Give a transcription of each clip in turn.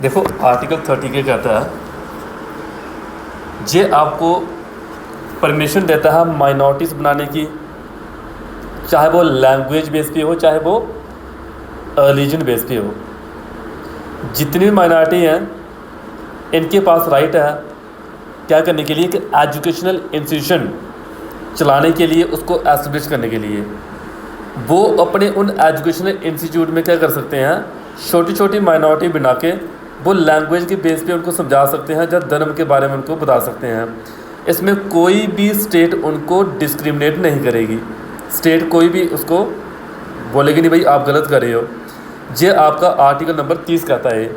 देखो आर्टिकल 30 के कहता है ये आपको परमिशन देता है माइनॉरिटीज़ बनाने की, चाहे वो लैंग्वेज बेस पे हो चाहे वो रिलीजन बेस पे हो। जितनी भी माइनॉरिटी हैं इनके पास राइट है क्या करने के लिए कि एजुकेशनल इंस्टीट्यूशन चलाने के लिए, उसको एस्टेब्लिश करने के लिए वो अपने उन एजुकेशनल इंस्टीट्यूट में क्या कर सकते हैं, छोटी छोटी माइनॉरिटी बना के वो लैंग्वेज के बेस पे उनको समझा सकते हैं या धर्म के बारे में उनको बता सकते हैं। इसमें कोई भी स्टेट उनको डिस्क्रिमिनेट नहीं करेगी, स्टेट कोई भी उसको बोलेगी नहीं भाई आप गलत कर रहे हो। ये आपका आर्टिकल नंबर 30 कहता है।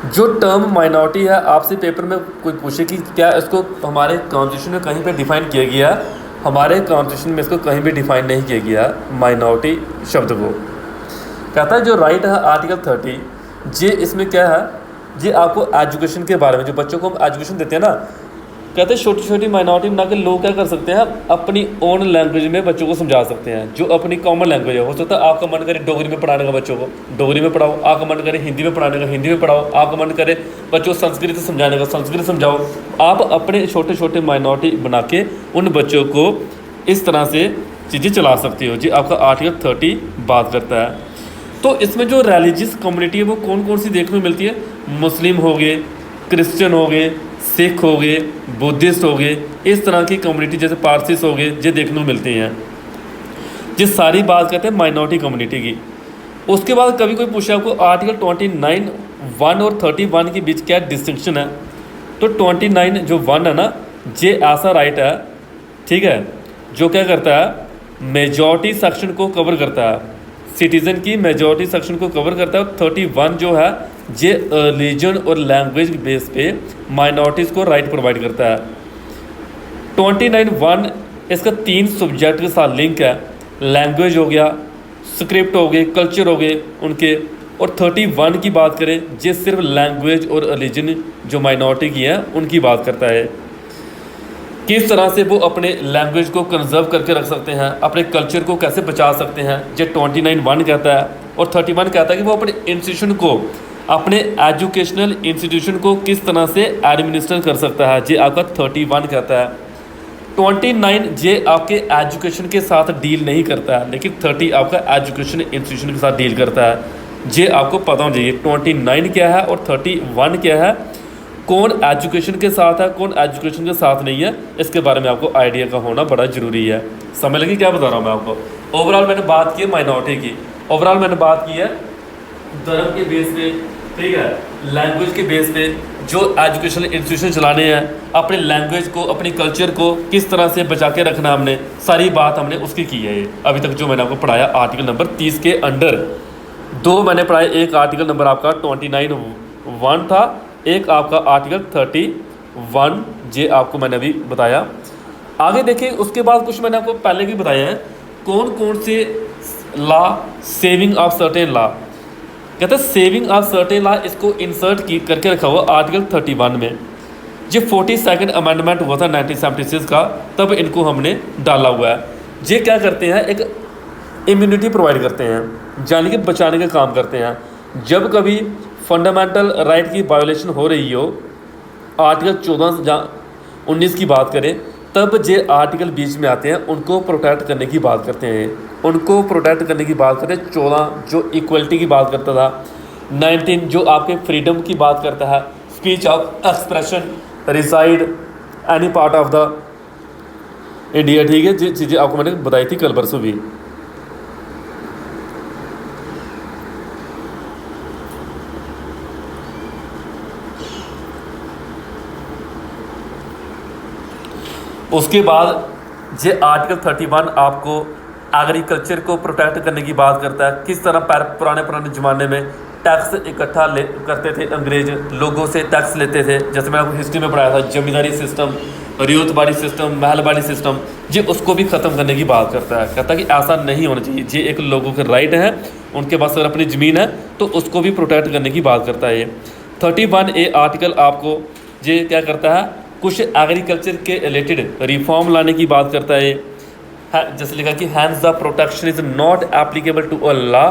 जो टर्म माइनॉरिटी है, आपसे पेपर में कोई पूछे कि क्या इसको हमारे कॉन्स्टिट्यूशन में कहीं पे डिफ़ाइन किया गया, हमारे कॉन्स्टिट्यूशन में इसको कहीं भी डिफ़ाइन नहीं किया गया माइनॉरिटी शब्द को। कहता है जो राइट है आर्टिकल 30, ये इसमें क्या है, ये आपको एजुकेशन के बारे में, जो बच्चों को हम एजुकेशन देते हैं ना, कहते हैं छोटी छोटी माइनॉरिटी बना के लोग क्या कर सकते हैं, अपनी ओन लैंग्वेज में बच्चों को समझा सकते हैं, जो अपनी कॉमन लैंग्वेज है। हो सकता है आपका मन करे डोगरी में पढ़ाने का, बच्चों को डोगरी में पढ़ाओ, आपका मन करे हिंदी में पढ़ाने का, हिंदी में पढ़ाओ, आपका मन करे बच्चों को संस्कृत समझाने का, संस्कृत समझाओ। आप अपने छोटे छोटे माइनॉरिटी बना के उन बच्चों को इस तरह से चीज़ें चला सकते हो। जी आपका आर्टिकल 30 बात करता है। तो इसमें जो रिलीजियस कम्युनिटी है वो कौन कौन सी देखने को मिलती है, मुस्लिम हो गए, क्रिश्चियन हो गए, सिख हो गए, बुद्धिस्ट हो गए, इस तरह की कम्युनिटी जैसे पारसीस हो गए, ये देखने को मिलते हैं। जिस सारी बात करते हैं माइनॉरिटी कम्युनिटी की। उसके बाद कभी कोई पूछे आपको आर्टिकल 29 1 और 31 के बीच क्या डिस्टिंक्शन है, तो 29 जो 1 है ना, ये ऐसा राइट है, ठीक है, जो क्या करता है मेजॉरिटी सेक्शन को कवर करता है, सिटीज़न की मेजॉरिटी सेक्शन को कवर करता है। 31 जो है ये रिलीजन और लैंग्वेज बेस पे माइनॉरिटीज़ को राइट प्रोवाइड करता है। 29(1) इसका 3 सब्जेक्ट के साथ लिंक है, लैंग्वेज हो गया, स्क्रिप्ट हो गए, कल्चर हो गए उनके। और 31 की बात करें, ये सिर्फ लैंग्वेज और रिलीजन जो माइनॉरिटी की है उनकी बात करता है, किस तरह से वो अपने लैंग्वेज को कंजर्व करके रख सकते हैं, अपने कल्चर को कैसे बचा सकते हैं। ये 29(1) कहता है। और 31 कहता है कि वो अपने इंस्टीट्यूशन को, अपने एजुकेशनल इंस्टीट्यूशन को किस तरह से एडमिनिस्टर कर सकता है। ये आपका 31 कहता है। 29 ये आपके एजुकेशन के साथ डील नहीं करता है, लेकिन 30 आपका एजुकेशन इंस्टीट्यूशन के साथ डील करता है। ये आपको पता होना चाहिए 29 क्या है और 31 क्या है, कौन एजुकेशन के साथ है, कौन एजुकेशन के साथ नहीं है, इसके बारे में आपको आइडिया का होना बड़ा ज़रूरी है। समझ लगी क्या बता रहा हूँ मैं आपको। ओवरऑल मैंने बात की है माइनॉरिटी की, ओवरऑल मैंने बात की है धर्म के बेस पे, ठीक है, लैंग्वेज के बेस पे जो एजुकेशनल इंस्टीट्यूशन चलाने हैं, अपने लैंग्वेज को, अपनी कल्चर को किस तरह से बचा के रखना, हमने सारी बात हमने उसकी की है। अभी तक जो मैंने आपको पढ़ाया आर्टिकल नंबर 30 के अंडर 2 मैंने पढ़ाया। एक आर्टिकल नंबर आपका 29(1) था, एक आपका आर्टिकल 31 जे आपको मैंने अभी बताया। आगे देखिए उसके बाद कुछ मैंने आपको पहले भी बताया है, कौन कौन से law, saving of certain law, कहते हैं सेविंग ऑफ सर्टेन लॉ, इसको इंसर्ट की करके रखा हुआ आर्टिकल 31 में। ये 42nd अमेंडमेंट हुआ था 1976 का, तब इनको हमने डाला हुआ है। ये क्या करते हैं, एक इम्यूनिटी प्रोवाइड करते हैं, जान के बचाने का काम करते हैं। जब कभी फंडामेंटल राइट की वायोलेशन हो रही हो, आर्टिकल 14-19 की बात करें, तब जे आर्टिकल बीच में आते हैं, उनको प्रोटेक्ट करने की बात करते हैं, उनको प्रोटेक्ट करने की बात करते हैं। 14 जो इक्वलिटी की बात करता था, 19 जो आपके फ्रीडम की बात करता है, speech of expression, reside any part of the India, ठीक है, जो चीज़ें आपको मैंने बताई थी कल परसों भी। उसके बाद ये आर्टिकल 31 आपको एग्रीकल्चर को प्रोटेक्ट करने की बात करता है, किस तरह पुराने ज़माने में टैक्स इकट्ठा करते थे, अंग्रेज लोगों से टैक्स लेते थे। जैसे मैं आपको हिस्ट्री में पढ़ाया था, जमींदारी सिस्टम, रियोतबाड़ी सिस्टम, महलबाड़ी सिस्टम, ये उसको भी ख़त्म करने की बात करता है। कहता है कि ऐसा नहीं होना चाहिए, ये एक लोगों के राइट है, उनके पास अगर अपनी ज़मीन है तो उसको भी प्रोटेक्ट करने की बात करता है। ये 31A आर्टिकल आपको ये क्या करता है, कुछ एग्रीकल्चर के रिलेटेड रिफॉर्म लाने की बात करता है। जैसे लिखा कि hence the protection is not applicable to a law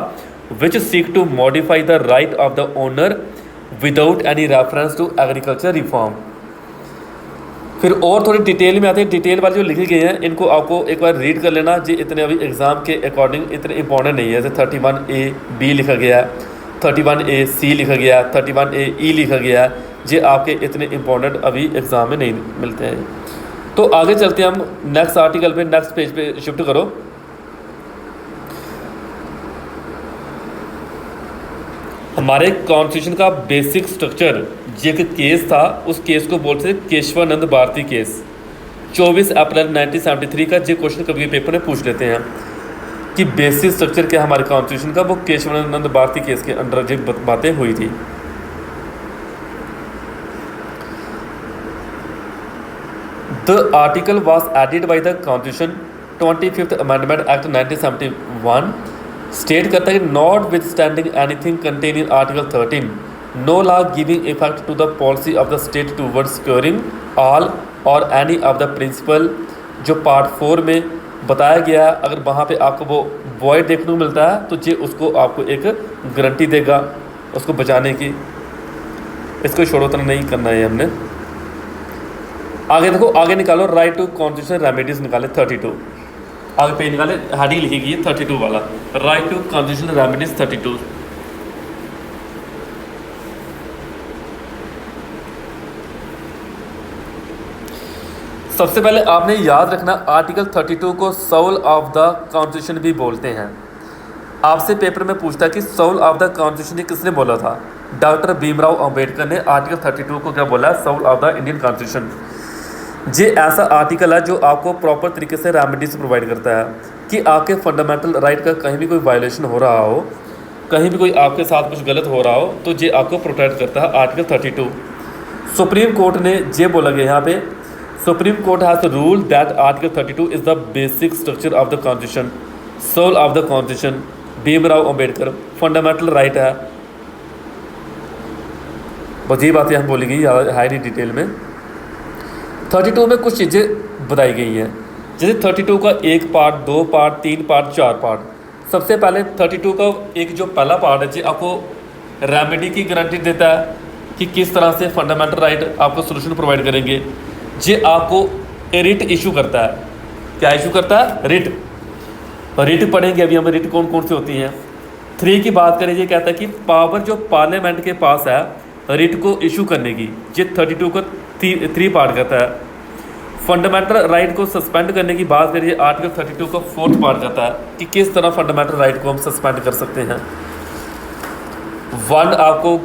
which seek to modify the right of the owner without any reference to agriculture reform. फिर और थोड़ी डिटेल में आते हैं, डिटेल वाले जो लिखे गए हैं इनको आपको एक बार रीड कर लेना जी, इतने अभी एग्ज़ाम के अकॉर्डिंग इतने इंपॉर्टेंट नहीं है। जैसे 31A-B लिखा गया है, 31A-C लिखा गया है, 31A-E लिखा गया है, ये आपके इतने इंपॉर्टेंट अभी एग्ज़ाम में नहीं मिलते हैं। तो आगे चलते हैं हम नेक्स्ट आर्टिकल पे, नेक्स्ट पेज पे शिफ्ट करो। हमारे कॉन्स्टिट्यूशन का बेसिक स्ट्रक्चर जो एक केस था, उस केस को बोलते थे केशवानंद भारती केस। 24 अप्रैल 1973 का जो क्वेश्चन कभी पेपर में पूछ लेते हैं कि बेसिक स्ट्रक्चर क्या हमारे कॉन्स्टिट्यूशन का, वो केशवानंद भारती केस के अंडर जो बातें हुई थी। The article was added by the constitution 25th amendment act 1971 state करता है कि notwithstanding anything contain in article 13 no law giving effect to the policy of the state towards securing all और any of the principle. जो part 4 में बताया गया है, अगर वहाँ पे आपको वो वॉइड देखने को मिलता है तो ये उसको आपको एक गारंटी देगा उसको बचाने की। इसको छोड़ो तो नहीं करना है हमने। आगे देखो, आगे निकालो राइट टू कॉन्स्टिट्यूशनल रेमेडीज निकाले 32, आगे पे निकाले हेडिंग लिखी गई है 32 वाला, राइट टू कॉन्स्टिट्यूशनल रेमेडीज 32। सबसे पहले आपने याद रखना आर्टिकल 32 को सोल ऑफ द कॉन्स्टिट्यूशन भी बोलते हैं। आपसे पेपर में पूछता है कि सोल ऑफ द कॉन्स्टिट्यूशन किसने बोला था। डॉक्टर भीमराव अंबेडकर ने आर्टिकल 32 को क्या बोला, soul of the Indian constitution. ये ऐसा आर्टिकल है जो आपको प्रॉपर तरीके से रेमेडीज प्रोवाइड करता है कि आपके फंडामेंटल राइट का कहीं भी कोई वायलेशन हो रहा हो, कहीं भी कोई आपके साथ कुछ गलत हो रहा हो, तो ये आपको प्रोटेक्ट करता है आर्टिकल 32। सुप्रीम कोर्ट ने ये बोला गया यहाँ पे, supreme court has rule that article 32 is the basic structure of the constitution, soul of the constitution. Bhimrao Ambedkar fundamental right है। बस ये बातें हम बोली गई है नहीं डिटेल में। 32 में कुछ चीज़ें बताई गई हैं, जैसे 32 का 1 पार्ट, 2 पार्ट, 3 पार्ट, 4 पार्ट। सबसे पहले 32 का एक जो पहला पार्ट है, जो आपको रेमेडी की गारंटी देता है कि किस तरह से फंडामेंटल राइट आपको सोल्यूशन प्रोवाइड करेंगे। ये आपको रिट इशू करता है। क्या इशू करता है? रिट। रिट पढ़ेंगे अभी हम, रिट कौन कौन सी होती हैं। 3 की बात करें, ये कहता है कि पावर जो पार्लियामेंट के पास है रिट को इशू करने की, ये 32 को 3 पार्ट करता है। फंडामेंटल राइट को सस्पेंड करने की बात करिए, आर्टिकल 32 का 4th पार्ट करता है कि किस तरह फंडामेंटल राइट को हम सस्पेंड कर सकते हैं। 1 आपको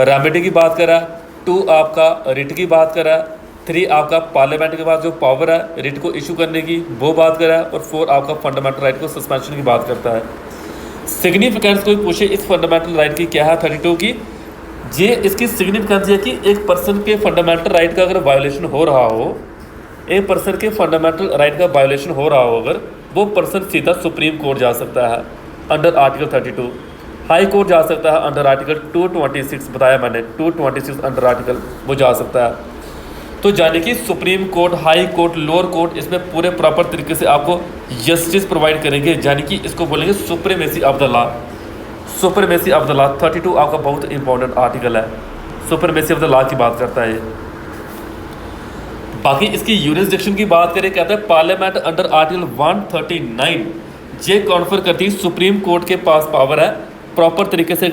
रेमेडी की बात करा, 2 आपका रिट की बात करा, 3 आपका पार्लियामेंट के पास जो पावर है रिट को इशू करने की वो बात करा, और 4 आपका फंडामेंटल राइट को सस्पेंशन की बात करता है। सिग्निफिकेंस कोई पूछे इस फंडामेंटल राइट की क्या है 32 की, ये इसकी सिग्निफिकेंस है कि एक पर्सन के फंडामेंटल राइट का अगर वायोलेशन हो रहा हो, एक पर्सन के फंडामेंटल राइट का वायोलेशन हो रहा हो, अगर वो पर्सन सीधा सुप्रीम कोर्ट जा सकता है अंडर आर्टिकल 32, हाई कोर्ट जा सकता है अंडर आर्टिकल 226, बताया मैंने 226 अंडर आर्टिकल वो जा सकता है। तो यानी कि supreme court, high court, lower court इसमें पूरे प्रॉपर तरीके से आपको जस्टिस प्रोवाइड करेंगे, यानी कि इसको बोलेंगे supremacy of the law. Supremacy of the law 32 आपका बहुत इंपॉर्टेंट आर्टिकल है, सुप्रीमेसी ऑफ द लॉ की बात करता है ये। बाकी इसकी यूरिसडिक्शन की बात करें, कहता है पार्लियामेंट अंडर आर्टिकल 139 ये कॉन्फर करती है सुप्रीम कोर्ट के पास पावर है प्रॉपर तरीके से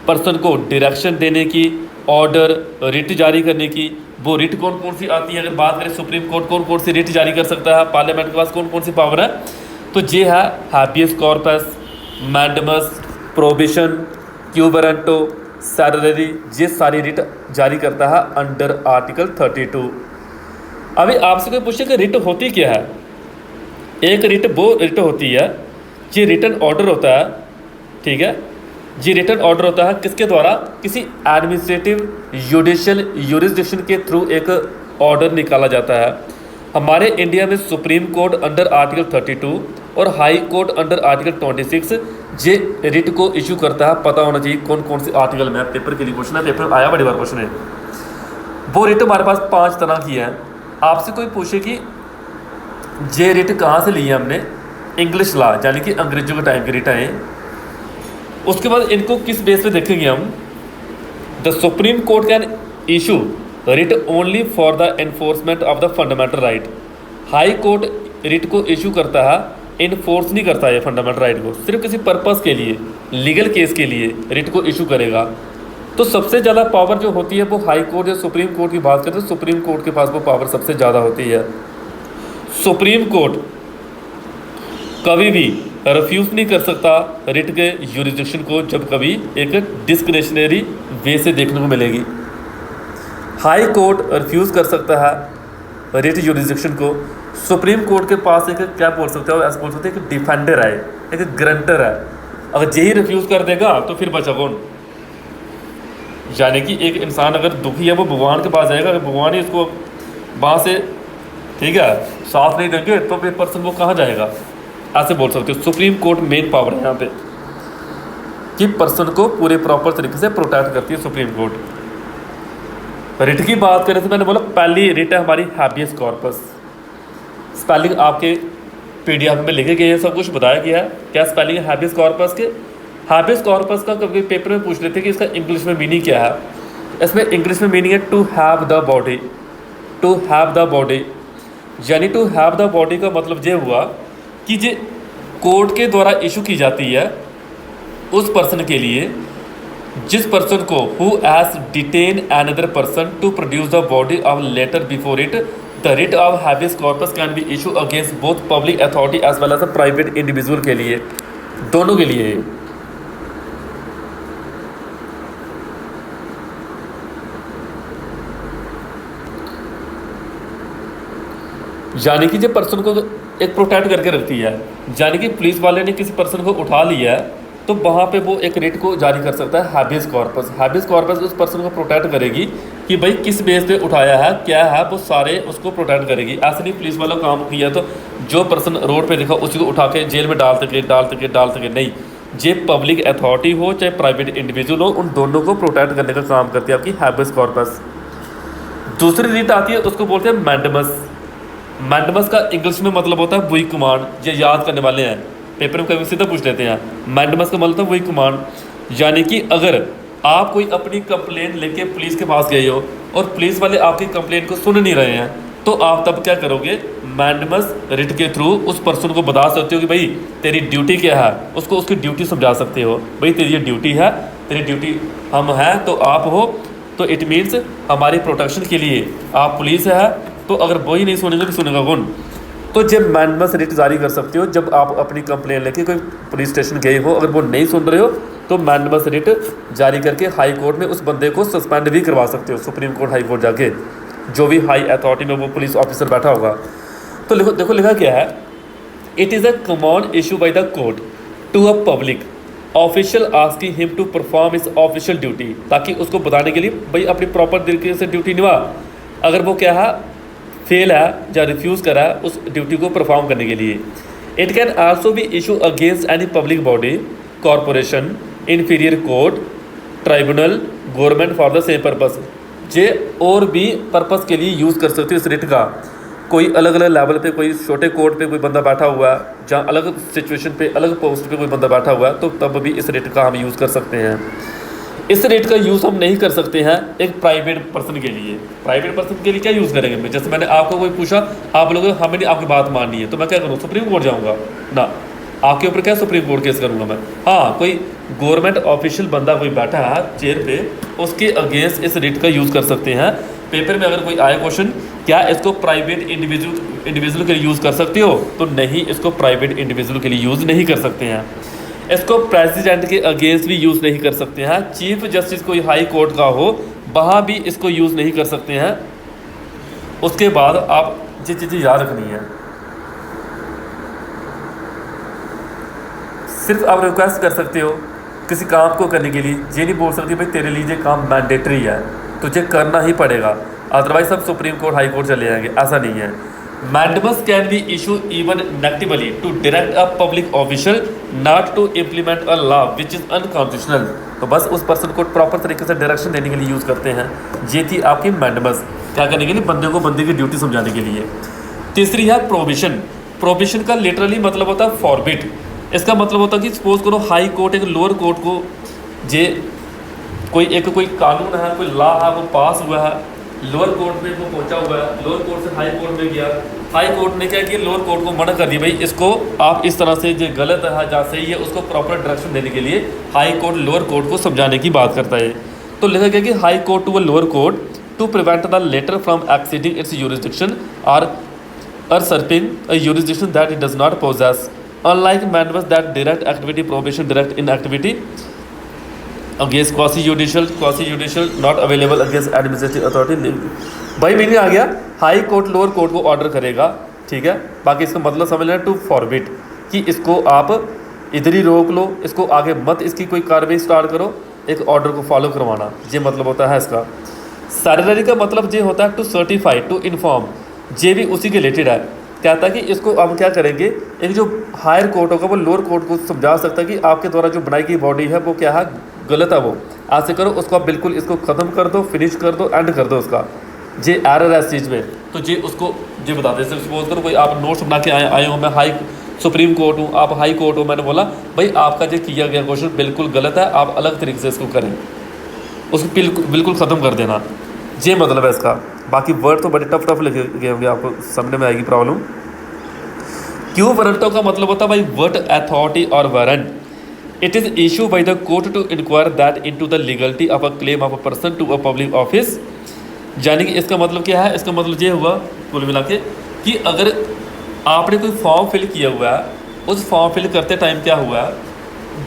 पर्सन को डायरेक्शन देने की, ऑर्डर, रिट जारी करने की। वो रिट कौन कौन सी आती है, अगर बात करें सुप्रीम कोर्ट कौन कौन सी रिट जारी कर सकता है, पार्लियामेंट के पास कौन कौन सी पावर है, तो ये है habeas corpus, mandamus, prohibition, quo warranto, सैलरी, ये सारी रिट जारी करता है अंडर आर्टिकल 32। अभी आपसे कोई पूछे कि रिट होती क्या है। एक रिट वो रिट होती है, ये रिटन ऑर्डर होता है, ठीक है, ये रिटन ऑर्डर होता है किसके द्वारा, किसी एडमिनिस्ट्रेटिव जुडिशियल यूरिसडिक्शन के थ्रू एक ऑर्डर निकाला जाता है। हमारे इंडिया में सुप्रीम कोर्ट अंडर आर्टिकल 32 और हाई कोर्ट अंडर आर्टिकल 26 ये रिट को इशू करता है। पता होना चाहिए कौन कौन से आर्टिकल में, पेपर के लिए क्वेश्चन है, पेपर आया बड़ी बार क्वेश्चन है। वो रिट हमारे पास 5 तरह की है। आपसे कोई पूछे कि ये रिट कहाँ से ली है हमने, इंग्लिश लॉ यानी कि अंग्रेजों के टाइम की रिट है। उसके बाद इनको किस बेस पे देखेंगे हम, the supreme court can issue writ only for the enforcement of the fundamental right. High court writ को इशू करता है, इन्फोर्स नहीं करता है फंडामेंटल राइट को, सिर्फ किसी पर्पस के लिए, लीगल केस के लिए रिट को इशू करेगा। तो सबसे ज़्यादा पावर जो होती है वो हाई कोर्ट या सुप्रीम कोर्ट की बात करते हैं, सुप्रीम कोर्ट के पास वो पावर सबसे ज़्यादा होती है। सुप्रीम कोर्ट कभी भी रिफ्यूज़ नहीं कर सकता रिट के यूरिसडिक्शन को, जब कभी एक डिस्क्रिशनरी वे से देखने को मिलेगी। हाई कोर्ट रिफ्यूज़ कर सकता है रिट यूरिसडिक्शन को। सुप्रीम कोर्ट के पास एक क्या बोल सकते हो, ऐसा बोल सकते हैं कि डिफेंडर है, एक ग्रंटर है। अगर यही रिफ्यूज़ कर देगा तो फिर बचा कौन। यानी कि एक इंसान अगर दुखी है वो भगवान के पास जाएगा, अगर भगवान ही उसको वहाँ से ठीक है साथ नहीं देंगे तो फिर पर्सन वो कहाँ जाएगा, ऐसे बोल सकते हो। सुप्रीम कोर्ट मेन पावर है यहाँ पे कि पर्सन को पूरे प्रॉपर तरीके से प्रोटेक्ट करती है सुप्रीम कोर्ट। रिट की बात करें तो मैंने बोला पहली रिट है हमारी हैबियस कॉर्पस। स्पेलिंग आपके पीडीएफ में लिखे गए हैं, सब कुछ बताया गया है क्या स्पेलिंग है हैबियस कॉर्पस के। हैबियस कॉर्पस का कभी पेपर में पूछ लेते कि इसका इंग्लिश में मीनिंग क्या है। इसमें इंग्लिश में मीनिंग है to have the body. To have the body यानी टू हैव द बॉडी का मतलब ये हुआ कि जो कोर्ट के द्वारा इशू की जाती है उस पर्सन के लिए जिस पर्सन को who has detain another person to produce the body of latter before it, the writ of habeas corpus can be issue against both public authority as well as a private individual के लिए, दोनों के लिए। यानी कि जो person को एक प्रोटेक्ट करके रखती है, यानी कि पुलिस वाले ने किसी पर्सन को उठा लिया है तो वहाँ पे वो एक रिट को जारी कर सकता है हैबियस कॉर्पस। हैबियस कॉर्पस उस पर्सन को प्रोटेक्ट करेगी कि भाई किस बेस पे उठाया है क्या है, वो सारे उसको प्रोटेक्ट करेगी। ऐसे नहीं पुलिस वाला काम किया तो जो पर्सन रोड पे दिखा उसी को उठा के जेल में डाल सके नहीं। जे पब्लिक अथॉरिटी हो चाहे प्राइवेट इंडिविजुअल हो, उन दोनों को प्रोटेक्ट करने का काम करती है आपकी हैबियस कॉर्पस। दूसरी रिट आती है उसको बोलते हैं मैंडमस। मैंडमस का इंग्लिश में मतलब होता है वही कमांड, ये याद करने वाले हैं पेपर में कभी सीधा पूछ लेते हैं। मैंडमस का मतलब वही कमांड, यानी कि अगर आप कोई अपनी कंप्लेंट लेके पुलिस के पास गए हो और पुलिस वाले आपकी कंप्लेंट को सुन नहीं रहे हैं तो आप तब क्या करोगे, मैंडमस रिट के थ्रू उस पर्सन को बता सकते हो कि भाई तेरी ड्यूटी क्या है, उसको उसकी ड्यूटी समझा सकते हो। भाई तेरी ये ड्यूटी है, तेरी ड्यूटी हम हैं तो आप हो, तो इट मीन्स हमारी प्रोटेक्शन के लिए आप पुलिस है, तो अगर वही नहीं सुनेगा तो सुनेगा कौन। तो जब मैंडमस रिट जारी कर सकते हो जब आप अपनी कंप्लेन लेके कोई पुलिस स्टेशन गए हो, अगर वो नहीं सुन रहे हो तो मैंडमस रिट जारी करके हाई कोर्ट में उस बंदे को सस्पेंड भी करवा सकते हो, सुप्रीम कोर्ट हाई कोर्ट जाके, जो भी हाई अथॉरिटी में वो पुलिस ऑफिसर बैठा होगा। तो देखो लिखा क्या है, it is a command issue by the court to a public official asking him to perform his official duty, ताकि उसको बताने के लिए भाई अपनी प्रॉपर तरीके से ड्यूटी निभा। अगर वो क्या है फेल है या रिफ्यूज़ करा है उस ड्यूटी को परफॉर्म करने के लिए। It can also be issue against any public body, corporation, inferior court, tribunal, government for the same purpose. जे और भी पर्पस के लिए यूज़ कर सकते हो इस रिट का। कोई अलग अलग लेवल पे, कोई छोटे कोर्ट पे कोई बंदा बैठा हुआ है, जहाँ अलग सिचुएशन पे अलग पोस्ट पे कोई बंदा बैठा हुआ है, तो तब भी इस रिट का हम यूज़ कर सकते हैं। इस रेट का यूज़ हम नहीं कर सकते हैं एक प्राइवेट पर्सन के लिए। प्राइवेट पर्सन के लिए क्या यूज़ करेंगे, जैसे मैंने आपको कोई पूछा, आप लोगों हमें नहीं आपकी बात माननी है तो मैं क्या करूँ, सुप्रीम कोर्ट जाऊँगा ना, आपके ऊपर क्या सुप्रीम कोर्ट केस करूँगा मैं। हाँ, कोई गवर्नमेंट ऑफिशियल बंदा कोई बैठा है चेयर पे, उसके अगेंस्ट इस रेट का यूज़ कर सकते हैं। पेपर में अगर कोई आया क्वेश्चन, क्या इसको प्राइवेट इंडिविजुअल के लिए यूज़ कर सकते हो, तो नहीं, इसको प्राइवेट इंडिविजुअल के लिए यूज़ नहीं कर सकते हैं। इसको प्रेसिडेंट के अगेंस्ट भी यूज़ नहीं कर सकते हैं। चीफ जस्टिस कोई हाई कोर्ट का हो वहाँ भी इसको यूज़ नहीं कर सकते हैं। उसके बाद आप ये चीज़ें याद रखनी है, सिर्फ आप रिक्वेस्ट कर सकते हो किसी काम को करने के लिए, ये नहीं बोल सकते भाई तेरे लिए ये काम मैंडेटरी है, तुझे करना ही पड़ेगा, अदरवाइज सब सुप्रीम कोर्ट हाई कोर्ट चले जाएंगे, ऐसा नहीं है। Mandamus can be issue even negatively to direct a public official not to implement a law which is unconstitutional. तो बस उस पर्सन को प्रॉपर तरीके से डायरेक्शन देने के लिए यूज़ करते हैं। ये थी आपकी मैंडमस, क्या करने के लिए, बंदे को बंदे की ड्यूटी समझाने के लिए। तीसरी है प्रोविशन। प्रोविशन का लिटरली मतलब होता है फॉरबिड। इसका मतलब होता है कि सपोज करो हाई कोर्ट एक लोअर कोर्ट को जे कोई कानून है, कोई लॉ है, वो पास हुआ है, लोअर कोर्ट में वो पहुंचा हुआ है, लोअर कोर्ट से हाई कोर्ट में गया, हाई कोर्ट ने क्या किया, लोअर कोर्ट को मना कर दिया, भाई इसको आप इस तरह से जो गलत है जहाँ सही है उसको प्रॉपर डायरेक्शन देने के लिए हाई कोर्ट लोअर कोर्ट को समझाने की बात करता है। तो लिखा गया कि high court to a lower court to prevent the latter from exceeding its jurisdiction और usurping a jurisdiction that it does not possess, unlike matters that direct activity prohibition direct inactivity against quasi judicial not available against administrative authority। भाई meaning आ गया, high court lower court को order करेगा, ठीक है, बाकी इसका मतलब समझ लेना टू फॉरबिट कि इसको आप इधर ही रोक लो, इसको आगे मत इसकी कोई कार्रवाई स्टार्ट करो, एक ऑर्डर को फॉलो करवाना, ये मतलब होता है इसका। सैलरी का मतलब ये होता है टू सर्टिफाई टू इन्फॉर्म, ये भी उसी के रिलेटेड है। कहता है कि इसको हम क्या करेंगे, एक जो हायर कोर्ट होगा वो लोअर कोर्ट को समझा सकता है कि आपके द्वारा जो बनाई गई बॉडी है वो क्या है, गलत है, वो ऐसे करो, उसको आप बिल्कुल इसको ख़त्म कर दो, फिनिश कर दो, एंड कर दो उसका, जे एरर है इस चीज़ में, तो ये उसको ये बता दें। सपोज करो कोई आप नोट्स बना के आए हो, मैं हाई सुप्रीम कोर्ट हूँ, आप हाई कोर्ट हो, मैंने बोला भाई आपका जो किया गया क्वेश्चन बिल्कुल गलत है, आप अलग तरीके से इसको करें, उसको बिल्कुल ख़त्म कर देना, ये मतलब है इसका। बाकी वर्ड तो बड़े टफ लिखे गए होंगे, आपको समझने में आएगी प्रॉब्लम। क्यों वारंटों का मतलब होता है भाई वर्ट अथॉरिटी और warrant, it is issue by the court to inquire that into the legality of a claim of a person to a public office. यानी कि इसका मतलब क्या है, इसका मतलब ये हुआ कुल मिला के कि अगर आपने कोई फॉर्म फिल किया हुआ है, उस फॉर्म फिल करते टाइम क्या हुआ है,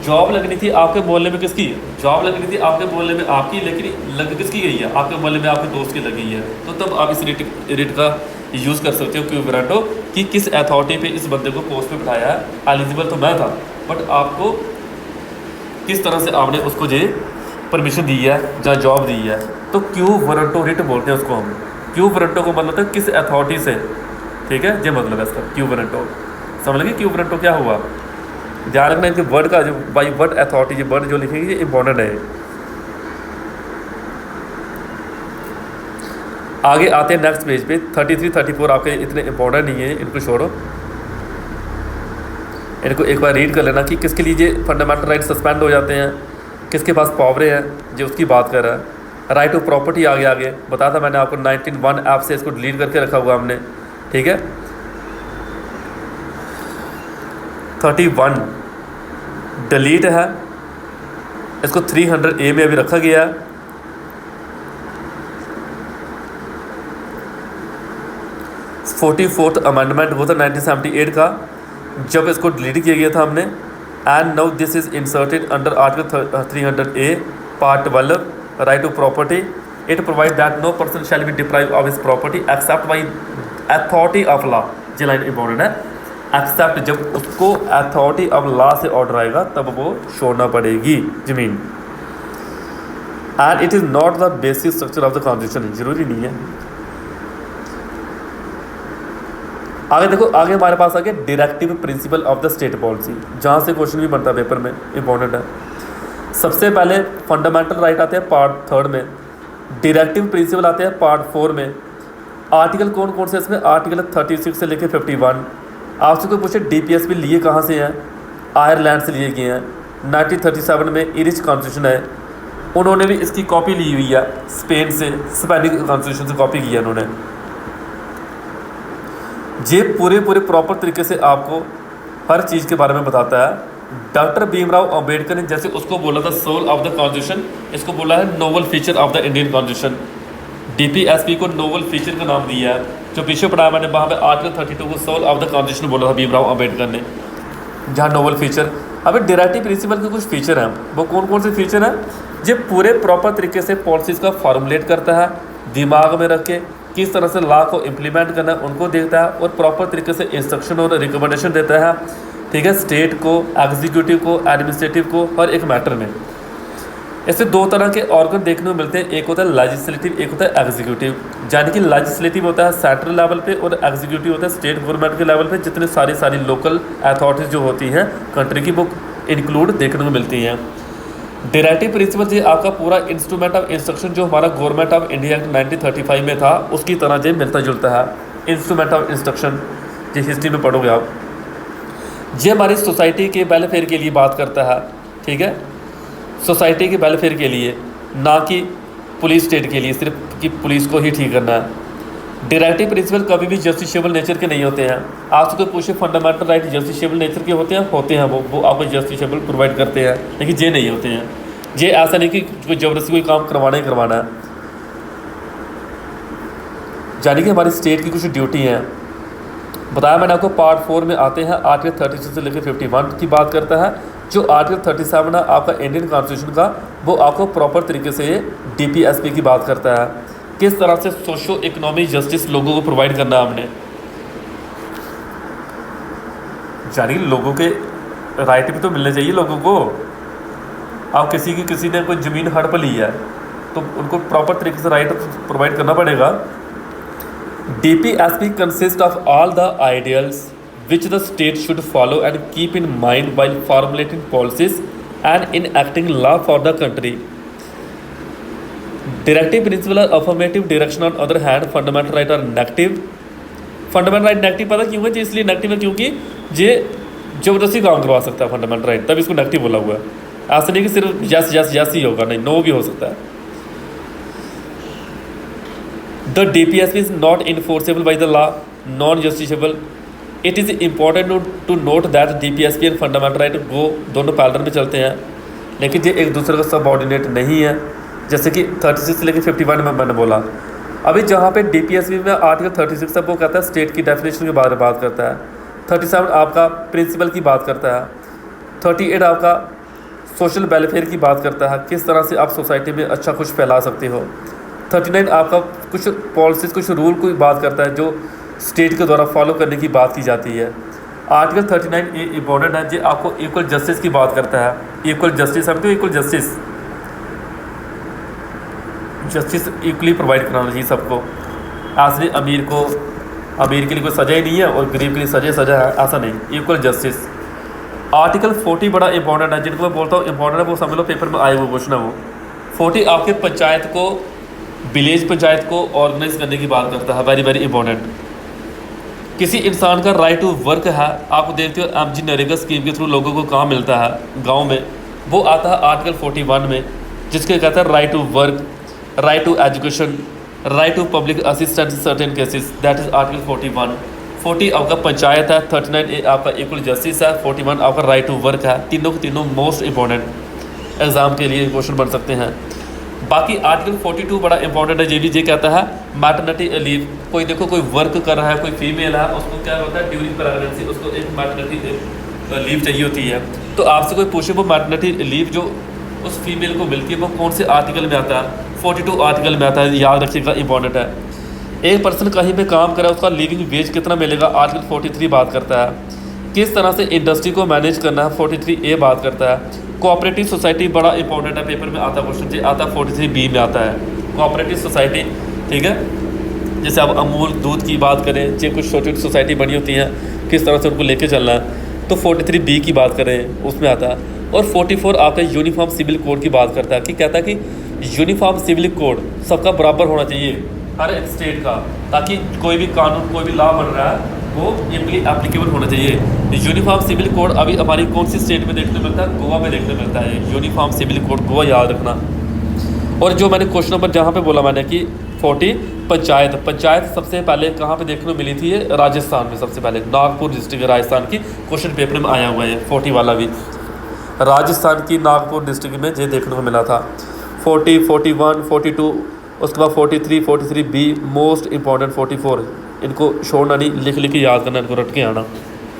जॉब लगनी थी आपके मोहल्ले में, किसकी जॉब लगनी थी आपके मोहल्ले में, आपकी, लेकिन लग किसकी गई है, आपके मोहल्ले में आपके दोस्त की लगी है, तो तब आप इस रिट का यूज़ कर सकते हो, क्यों वारंटो, कि किस अथॉरिटी पे इस बंदे को पोस्ट पे बिठाया है, एलिजिबल तो मैं था बट आपको किस तरह से आपने उसको जो परमिशन दी है या जॉब दी है, तो क्यों वारंटो रिट बोलते हैं उसको हम। क्यों वारंटो को मतलब है किस अथॉरिटी से, ठीक है, ये मतलब है इसका क्यों वारंटो। समझ लगे क्यों वारंटो क्या हुआ, ध्यान रखना इनके वर्ड का, जो बाई वर्ड अथॉरिटी, ये वर्ड जो लिखेंगे ये इंपॉर्टेंट है। आगे आते हैं नेक्स्ट पेज पे, 33 34 आपके इतने इंपॉर्टेंट नहीं है, इनको छोड़ो, इनको एक बार रीड कर लेना कि किसके लिए ये फंडामेंटल राइट सस्पेंड हो जाते हैं, किसके पास पावरें हैं, जो उसकी बात कर रहा है। राइट टू प्रॉपर्टी आगे बताया था मैंने आपको, 19(1) ऐप से इसको डिलीट करके रखा हुआ हमने, ठीक है। 31 डिलीट है, इसको 300A में अभी रखा गया है। 44th अमेंडमेंट वो था 1978 का, जब इसको डिलीट किया गया था हमने। And now this is inserted under article 300A part 12 right to property. It provide that no person shall be deprive of his property except by authority of law. ये लाइन इंपॉर्टेंट है, except, जब उसको authority of law से order आएगा तब वो छोड़ना पड़ेगी ज़मीन। And it is not the basic structure of the constitution, जरूरी नहीं है। आगे देखो, आगे हमारे पास आ गया directive principle of the state policy, जहाँ से क्वेश्चन भी बनता है पेपर में, इंपॉर्टेंट है। सबसे पहले फंडामेंटल राइट आते हैं पार्ट 3 में, डायरेक्टिव प्रिंसिपल आते हैं पार्ट 4 में। आर्टिकल कौन कौन से इसमें, आर्टिकल 36 से लेकर 51। आपसे कोई पूछे DPS भी लिए कहाँ से हैं, आयरलैंड से लिए गए हैं। 1937 में इरिश कॉन्स्टिट्यूशन है, उन्होंने भी इसकी कॉपी ली हुई है स्पेन से, स्पेनिश कॉन्स्टिट्यूशन से कॉपी की है उन्होंने। ये पूरे प्रॉपर तरीके से आपको हर चीज़ के बारे में बताता है। डॉक्टर भीमराव अंबेडकर ने जैसे उसको बोला था सोल ऑफ द कॉन्स्टिट्यूशन, इसको बोला है noble feature of the Indian constitution. DPSP को नोबल फीचर का नाम दिया है। जो पीछे पढ़ाया मैंने, वहाँ पे आर्टिकल 32 को सोल ऑफ द कॉन्स्टिट्यूशन बोला था भीमराव अंबेडकर ने, जहाँ नोबल फीचर। अब डायरेक्टिव प्रिंसिपल के कुछ फीचर हैं, वो कौन कौन से फीचर हैं, ये पूरे प्रॉपर तरीके से पॉलिसीज़ का फॉर्मुलेट करता है, दिमाग में रख के किस तरह से लॉ को इम्प्लीमेंट करना है उनको देखता है, और प्रॉपर तरीके से इंस्ट्रक्शन और रिकमेंडेशन देता है, ठीक है, स्टेट को, एग्जीक्यूटिव को, एडमिनिस्ट्रेटिव को, हर एक मैटर में। इससे दो तरह के ऑर्गन देखने को मिलते हैं, एक होता है लेजिस्लेटिव, एक होता है एग्जीक्यूटिव। यानी कि लेजिस्लेटिव होता है सेंट्रल लेवल पे और एग्जीक्यूटिव होता है स्टेट गवर्नमेंट के लेवल पे। जितने सारी लोकल अथॉरिटीज़ जो होती हैं कंट्री की, वो इंक्लूड देखने को मिलती हैं। डायरेक्टिव प्रिंसिपल जी आपका पूरा इंस्ट्रूमेंट ऑफ इंस्ट्रक्शन जो हमारा गवर्नमेंट ऑफ इंडिया एक्ट 1935 में था, उसकी तरह जो मिलता जुलता है। इंस्ट्रूमेंट ऑफ इंस्ट्रक्शन जी हिस्ट्री में पढ़ोगे आप। ये हमारी सोसाइटी के वेलफेयर के लिए बात करता है, ठीक है, सोसाइटी के वेलफेयर के लिए, ना कि पुलिस स्टेट के लिए सिर्फ कि पुलिस को ही ठीक करना है। डायरेक्टिव प्रिंसिपल कभी भी जस्टिसेबल नेचर के नहीं होते हैं। आपसे कोई पूछे फंडामेंटल राइट जस्टिसेबल नेचर के होते हैं वो आपको जस्टिसेबल प्रोवाइड करते हैं, लेकिन ये नहीं होते हैं। ये ऐसा नहीं कि कोई ज़बरदस्ती कोई काम करवाना ही करवाना है। यानी कि हमारी स्टेट की कुछ ड्यूटी हैं, बताया मैंने आपको। पार्ट 4 में आते हैं, आर्टिकल 36 से लेकर 51 की बात करता है। जो आर्टिकल 37 है आपका इंडियन कॉन्स्टिट्यूशन का, वो आपको प्रॉपर तरीके से ये DPSP की बात करता है, किस तरह से सोशो इकोनॉमिक जस्टिस लोगों को प्रोवाइड करना है हमने। यानी लोगों के राइट भी तो मिलने चाहिए लोगों को। आप किसी ने कोई ज़मीन हड़प ली है तो उनको प्रॉपर तरीके से राइट प्रोवाइड करना पड़ेगा। DPSP consists of all the ideals which the state should follow and keep in mind while formulating policies and enacting law for the country. Directive principle are affirmative direction, on other hand fundamental right are negative. Fundamental right negative पता क्यों है जी? इसलिए negative है क्योंकि ये जबरदस्ती काम करवा सकता है फंडामेंटल राइट, तब इसको नेगेटिव बोला हुआ है। ऐसा नहीं कि सिर्फ यस यस यस ही होगा, नहीं, नो भी हो सकता है। The DPSP is not enforceable by the law, non-justiciable. It is important to note that DPSP and fundamental right go दोनों पैरेलल में चलते हैं, लेकिन ये एक दूसरे का सबऑर्डिनेट नहीं है। जैसे कि 36 से लेकर 51 में मैंने बोला। अभी जहाँ पे DPSP में आर्टिकल 36 है वो कहता है स्टेट की डेफिनेशन के बारे में बात करता है, 37 आपका प्रिंसिपल की बात करता है, 38 आपका सोशल वेलफेयर की बात करता है, किस तरह से आप सोसाइटी में अच्छा कुछ फैला सकते हो। 39 आपका कुछ पॉलिसीज कुछ रूल की बात करता है जो स्टेट के द्वारा फॉलो करने की बात की जाती है। आर्टिकल 39 ये इम्पोर्टेंट है, जो आपको इक्वल जस्टिस की बात करता है। इक्वल जस्टिस समझते हो? इक्वल जस्टिस इक्वली प्रोवाइड कराना चाहिए सबको। ऐसे अमीर के लिए कोई सज़ा ही नहीं है और गरीब के लिए सज़ा है, ऐसा नहीं। Equal justice. आर्टिकल 40 बड़ा इंपॉर्टेंट है, जिनको मैं बोलता हूँ इंपॉर्टेंट है वो समझ लो, पेपर में आए हुए क्वेश्चन है वो। 40 आपके पंचायत को, विलेज पंचायत को ऑर्गेनाइज करने की बात करता है, वेरी वेरी इंपॉर्टेंट। किसी इंसान का राइट टू वर्क है, आप देखते हो MG नरेगा स्कीम के थ्रू लोगों को काम मिलता है गांव में, वो आता है आर्टिकल 41 में, जिसके कहता है right to work, right to education, right to public assistance in certain cases, that is article 41। 40 आपका पंचायत है, 39 आपका इक्वल जस्टिस है, 41 आपका राइट टू वर्क है। तीनों मोस्ट इंपॉर्टेंट एग्जाम के लिए क्वेश्चन बन सकते हैं। बाकी आर्टिकल 42 बड़ा इंपॉर्टेंट है, जे कहता है मैटरनिटी लीव। कोई देखो कोई वर्क कर रहा है, कोई फीमेल है, उसको क्या होता है ड्यूरिंग प्रेगनेंसी उसको एक मैटरनिटी लीव चाहिए होती है। तो आपसे कोई पूछे वो मैटरनिटी लीव जो उस फीमेल को मिलती है वो कौन से आर्टिकल में आता है? 42 आर्टिकल में आता है, याद रखिएगा, इंपॉर्टेंट है। एक पर्सन कहीं पे काम करे उसका लिविंग वेज कितना मिलेगा, आर्टिकल 43 बात करता है। किस तरह से इंडस्ट्री को मैनेज करना है, 43A बात करता है। कोऑपरेटिव सोसाइटी बड़ा इंपॉर्टेंट है, पेपर में आता है क्वेश्चन, जो आता है 43B में आता है। कोऑपरेटिव सोसाइटी, ठीक है, जैसे आप अमूल दूध की बात करें, जो कुछ छोटी छोटी सोसाइटी बनी होती हैं, किस तरह से उनको लेके चलना है, तो 43B की बात करें उसमें आता है। और 44 आपका यूनिफॉर्म सिविल कोड की बात करता है, कि कहता है कि यूनिफॉर्म सिविल कोड सबका बराबर होना चाहिए हर एक स्टेट का, ताकि कोई भी कानून कोई भी लॉ बन रहा है वो इक्वली एप्लीकेबल होना चाहिए। यूनिफॉर्म सिविल कोड अभी हमारी कौन सी स्टेट में देखने मिलता है? गोवा में देखने मिलता है यूनिफॉर्म सिविल कोड, गोवा याद रखना। और जो मैंने क्वेश्चन नंबर जहाँ पे बोला मैंने कि 40 पंचायत सबसे पहले कहाँ पे देखने को मिली थी? ये राजस्थान में सबसे पहले, नागपुर डिस्ट्रिक्ट राजस्थान की, क्वेश्चन पेपर में आया हुआ है 40 वाला भी, राजस्थान की नागपुर डिस्ट्रिक्ट में ये देखने को मिला था। 40, 41, 42, उसके बाद 43, 43B, मोस्ट इंपॉर्टेंट 44, इनको छोड़ना नहीं, लिख के याद करना, इनको रट के आना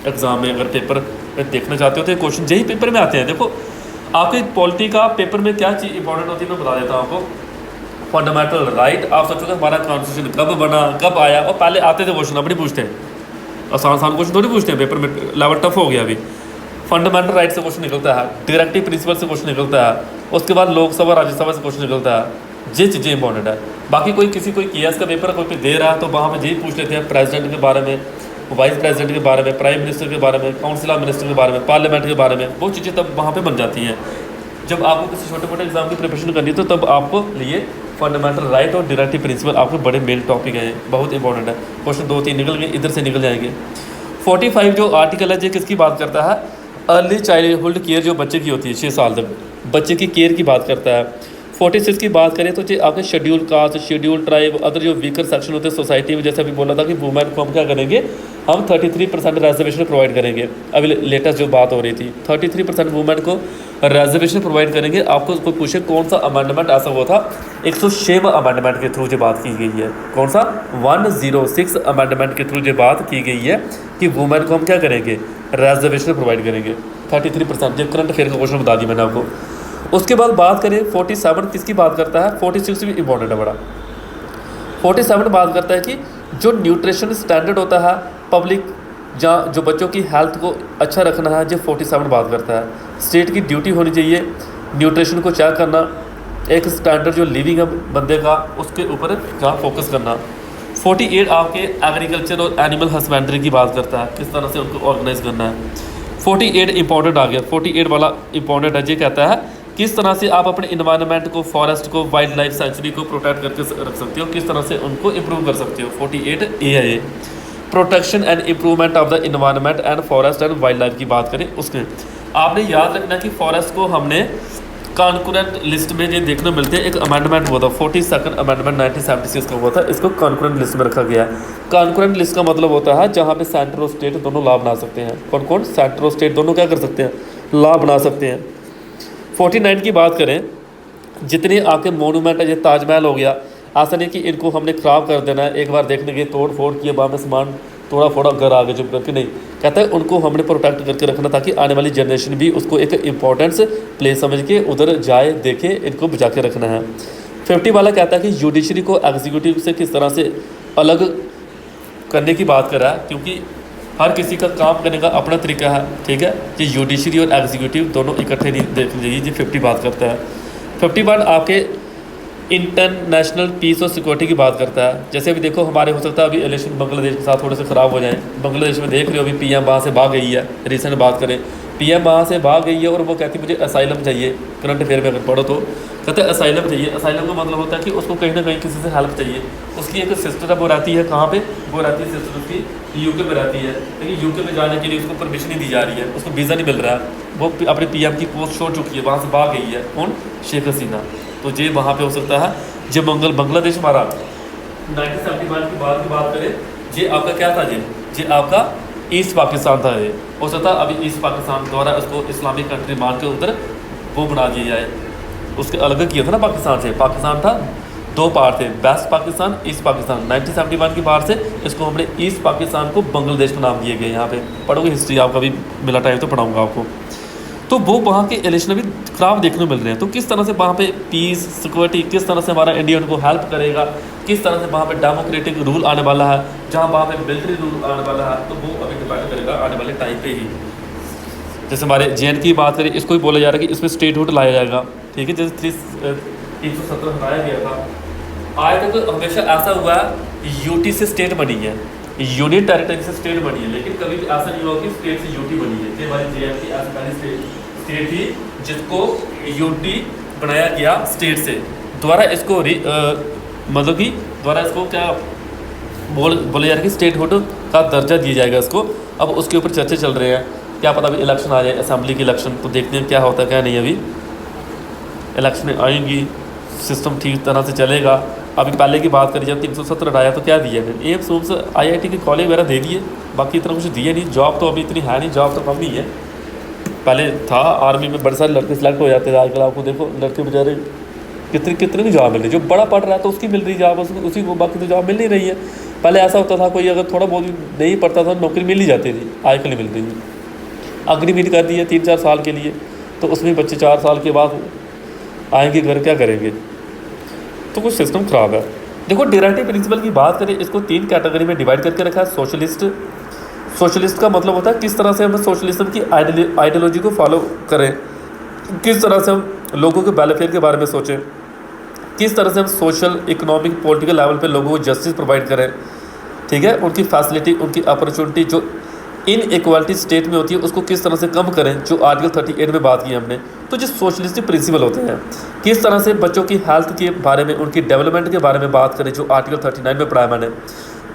एग्जाम में। अगर पेपर में देखना चाहते हो तो क्वेश्चन यही पेपर में आते हैं। देखो आपके पॉलिटी का पेपर में क्या चीज़ इंपॉर्टेंट होती है मैं बता देता हूँ आपको। फंडामेंटल राइट, आप सोचोगे हमारा कॉन्स्टिट्यूशन कब बना, कब आया, और पहले आते थे क्वेश्चन, अब नहीं पूछते, आसान क्वेश्चन थोड़ी पूछते हैं पेपर में, लेवल टफ हो गया अभी। फंडामेंटल राइट से क्वेश्चन निकलता है, डायरेक्टिव प्रिंसिपल से क्वेश्चन निकलता है, उसके बाद लोकसभा राज्यसभा से क्वेश्चन निकलता है। ये चीज़ें इंपॉर्टेंट है। बाकी कोई KS का पेपर कोई दे रहा है तो वहाँ पे यही पूछ लेते हैं प्रेसिडेंट के बारे में, वाइस प्रेसिडेंट के बारे में, प्राइम मिनिस्टर के बारे में, काउंसिल ऑफ मिनिस्टर के बारे में, पार्लियामेंट के बारे में, वो चीज़ें तब वहाँ पे बन जाती हैं। जब आपको किसी छोटे मोटे एग्जाम की प्रिपरेशन करनी है तो तब आपको लिए फंडामेंटल राइट और डायरेक्टिव प्रिंसिपल आपके बड़े मेन टॉपिक हैं, बहुत इंपॉर्टेंट है। क्वेश्चन 2-3 निकल गए, इधर से निकल जाएंगे। 45 जो आर्टिकल है ये किसकी बात करता है, अर्ली चाइल्डहुड केयर जो बच्चे की होती है 6 साल तक बच्चे की केयर की बात करता है। 46 की बात करें तो ये आपके schedule caste, schedule tribe, other जो वीकर सेक्शन होते हैं सोसाइटी में, जैसे अभी बोला था कि वुमेन को हम क्या करेंगे, हम 33% रिजर्वेशन प्रोवाइड करेंगे। अभी लेटेस्ट जो बात हो रही थी 33% वुमेन को रिजर्वेशन प्रोवाइड करेंगे। आपको कोई पूछे कौन सा अमेंडमेंट ऐसा हुआ था, 106 अमेंडमेंट के थ्रू जो बात की गई है, कौन सा 106 अमेंडमेंट के थ्रू जो बात की गई है कि वुमेन को हम क्या करेंगे, रिजर्वेशन प्रोवाइड करेंगे 33%। जो करंट अफेयर का क्वेश्चन बता दी मैंने आपको। उसके बाद बात करें 47 किसकी बात करता है, 46 भी इंपॉर्टेंट है बड़ा। 47 बात करता है कि जो न्यूट्रिशन स्टैंडर्ड होता है पब्लिक, जहाँ जो बच्चों की हेल्थ को अच्छा रखना है, जो 47 बात करता है। स्टेट की ड्यूटी होनी चाहिए न्यूट्रिशन को चेक करना, एक स्टैंडर्ड जो लिविंग है बंदे का उसके ऊपर जहाँ फोकस करना। 48 आपके एग्रीकल्चर और एनिमल हस्बेंड्री की बात करता है, किस तरह से उनको ऑर्गेनाइज करना है। 48 इंपॉर्टेंट आ गया, 48 वाला इंपॉर्टेंट है। ये कहता है किस तरह से आप अपने इन्वायरमेंट को, फॉरेस्ट को, वाइल्ड लाइफ सेंचुरी को प्रोटेक्ट करके रख सकते हो, किस तरह से उनको इम्प्रूव कर सकते हो। 48 ए है ये, protection and improvement of the environment and forest and wild life की बात करें उसमें आपने याद रखना कि फॉरेस्ट को हमने कॉन्करेंट लिस्ट में ये देखने मिलते हैं। एक अमेंडमेंट हुआ था 42nd अमेंडमेंट 1976 का हुआ था, इसको कॉन्करेंट लिस्ट में रखा गया है। कॉन्करेंट लिस्ट का मतलब होता है जहाँ पे सेंटर और स्टेट दोनों लाभ बना सकते हैं। कौन कौन, सेंटर और स्टेट दोनों क्या कर सकते हैं, लाभ बना सकते हैं। 49 की बात करें, जितने आपके मोनूमेंट है, ये ताजमहल हो गया, ऐसा नहीं कि इनको हमने ख़राब कर देना है, एक बार देखने के तोड़ फोड़ किए वहाँ में सामान थोड़ा फोड़ा घर आगे चुप करके, नहीं, कहता है उनको हमने प्रोटेक्ट करके रखना ताकि आने वाली जनरेशन भी उसको एक इम्पॉर्टेंस प्लेस समझ के उधर जाए, देखे, इनको बचा के रखना है। 50 वाला कहता है कि जुडिशरी को एग्जीक्यूटिव से किस तरह से अलग करने की बात कर रहा है, क्योंकि हर किसी का काम करने का अपना तरीका है, ठीक है। ये जुडिशरी और एग्जीक्यूटिव दोनों इकट्ठे नहीं देख लीजिए, ये 50 बात करता है। 51 आपके इंटरनेशनल पीस और सिक्योरिटी की बात करता है। जैसे अभी देखो हमारे हो सकता है अभी इलेक्शन बांग्लादेश के साथ थोड़े से ख़राब हो जाएं, बांग्लादेश में देख रहे हो अभी पीएम वहाँ से भाग गई है। रिसेंट बात करें, पीएम वहाँ से भाग गई है और वो कहती मुझे असाइलम चाहिए। करंट अफेयर में अगर पढ़ो तो कहते हैं असाइलम चाहिए। असाइलम का मतलब होता है कि उसको कहीं ना कहीं किसी से हेल्प चाहिए। उसकी एक सिस्टर वो रहती है, कहाँ पे वो रहती है सिस्टर उसकी, यूके में रहती है, लेकिन यूके में जाने के लिए उसको परमिशन नहीं दी जा रही है, उसको वीज़ा नहीं मिल रहा है, वो अपने पीएम की पोस्ट छोड़ चुकी है, वहाँ से भाग गई है। कौन, शेख हसीना। तो ये वहाँ पे हो सकता है। जब बांग्लादेश हमारा 1971 की बात करें, ये आपका क्या था, ये आपका ईस्ट पाकिस्तान था। ये हो सकता है अभी ईस्ट पाकिस्तान द्वारा उसको इस्लामिक कंट्री मान के उधर वो बना दिया जाए। उसके अलग किया था ना पाकिस्तान से। पाकिस्तान था, दो पार्ट थे, वेस्ट पाकिस्तान, ईस्ट पाकिस्तान। 1971 की बात से इसको हमने ईस्ट पाकिस्तान को बांग्लादेश का नाम दिए गए। यहाँ पे पढ़ोगे हिस्ट्री, आपका भी मिला टाइम तो पढ़ाऊँगा आपको। तो वो वहाँ के इलेक्शन अभी खराब देखने को मिल रहे हैं। तो किस तरह से वहाँ पे पीस सिक्योरिटी, किस तरह से हमारा इंडिया उनको हेल्प करेगा, किस तरह से वहाँ पे डेमोक्रेटिक रूल आने वाला है, जहाँ वहाँ पे मिलिट्री रूल आने वाला है, तो वो अभी डिपेंड करेगा आने वाले टाइम पे ही। जैसे हमारे JN की बात करें, इसको भी बोला जा रहा है कि इसमें स्टेटहुड लाया जाएगा, ठीक है। जैसे 317 हटाया गया था। आज तक हमेशा ऐसा हुआ है यूटी से स्टेट बनी है, यूनियन टेरिटरी से स्टेट बनी है, लेकिन कभी भी ऐसा नहीं हुआ कि स्टेट से यूटी बनी है। ये हमारी JN की ऐसी पहली स्टेट थी जिसको यूटी बनाया गया स्टेट से। दोबारा इसको मतलब कि दोबारा इसको क्या बोले जा रहा है कि स्टेटहुड का दर्जा दिया जाएगा इसको। अब उसके ऊपर चर्चे चल रहे हैं, क्या पता अभी इलेक्शन आ जाए, असेंबली की इलेक्शन, तो देखते हैं क्या होता है क्या नहीं। अभी इलेक्शन आएंगी, सिस्टम ठीक तरह से चलेगा। अभी पहले की बात करी, जब 370 हटाया तो क्या दिया मैंने, एक सूम से IIT के कॉलेज वगैरह दे दिए, बाकी इतना कुछ दिए नहीं। जॉब तो अभी इतनी है नहीं, जॉब तो कम ही है। पहले था आर्मी में बड़े सारे लड़के सिलेक्ट हो जाते थे, आजकल आपको देखो लड़के बेचारे कितने की जॉब मिल रही। जो बड़ा पढ़ रहा है तो उसकी मिल रही जॉब, उसी को, बाकी तो जॉब मिल नहीं रही है। पहले ऐसा होता था कोई अगर थोड़ा बहुत नहीं पढ़ता था नौकरी मिल ही जाती थी, आजकल नहीं मिल रही है। अग्निवीर कर दी है 3-4 साल के लिए, तो उसमें बच्चे 4 साल के बाद आएंगे घर, क्या करेंगे। तो कुछ सिस्टम ख़राब है। देखो डायरेक्टिव प्रिंसिपल की बात करें, इसको 3 कैटेगरी में डिवाइड करके रखा है। सोशलिस्ट का मतलब होता है किस तरह से हम सोशलिज्म की आइडियोलॉजी को फॉलो करें, किस तरह से हम लोगों के वेलफेयर के बारे में सोचें, किस तरह से हम सोशल, इकोनॉमिक, पॉलिटिकल लेवल पे लोगों को जस्टिस प्रोवाइड करें, ठीक है। उनकी फैसिलिटी, उनकी अपॉर्चुनिटी जो इन इक्वालिटी स्टेट में होती है उसको किस तरह से कम करें, जो आर्टिकल 38 में बात की हमने। तो जो सोशलिस्टिक प्रिंसिपल होते हैं, किस तरह से बच्चों की हेल्थ के बारे में, उनकी डेवलपमेंट के बारे में बात करें, जो आर्टिकल 39 में पढ़ाया मैंने।